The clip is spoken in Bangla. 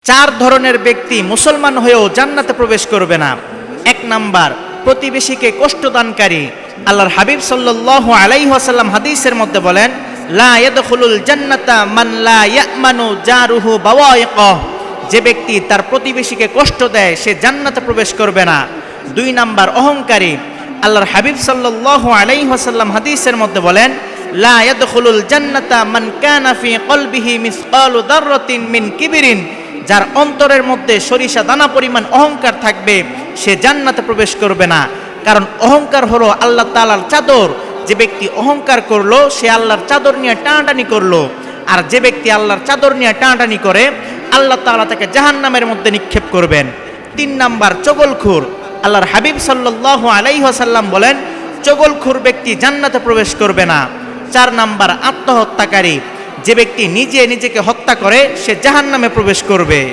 চার ধরনের ব্যক্তি মুসলমান হয়েও জান্নাতে প্রবেশ করবে না। এক নাম্বার, প্রতিবেশীকে কষ্টদানকারী। আল্লাহর হাবিব সাল্লাল্লাহু আলাইহি ওয়াসাল্লাম হাদিসের মধ্যে বলেন, লা ইয়াদখুলুল জান্নাতা মান লা ইয়ামানু জারুহু বাওয়াইকাহ। যে ব্যক্তি তার প্রতিবেশীকে কষ্ট দেয় সে জান্নাতে প্রবেশ করবে না। দুই নাম্বার, অহংকারী। আল্লাহর হাবিব সাল্লাল্লাহু আলাইহি ওয়াসাল্লাম হাদিসের মধ্যে বলেন, লা ইয়াদখুলুল জান্নাতা মান কানা ফি কলবিহি মিসকালু দাররাতিন মিন কিবরিন। যার অন্তরের মধ্যে সরিষা দানা পরিমাণ অহংকার থাকবে সে জান্নাতে প্রবেশ করবে না। কারণ অহংকার হলো আল্লাহ তাআলার চাদর। যে ব্যক্তি অহংকার করলো সে আল্লাহর চাদর নিয়ে টানাটানি করলো। আর যে ব্যক্তি আল্লাহর চাদর নিয়ে টানাটানি করে আল্লাহ তাআলা তাকে জাহান্নামের মধ্যে নিক্ষেপ করবেন। তিন নাম্বার, চগলখোর। আল্লাহর হাবিব সাল্লাল্লাহু আলাইহি ওয়াসাল্লাম বলেন, চগলখোর ব্যক্তি জান্নাতে প্রবেশ করবে না। চার নাম্বার, আত্মহত্যাকারী। যে ব্যক্তি নিজে নিজেকে হত্যা করে সে জাহান্নামে প্রবেশ করবে।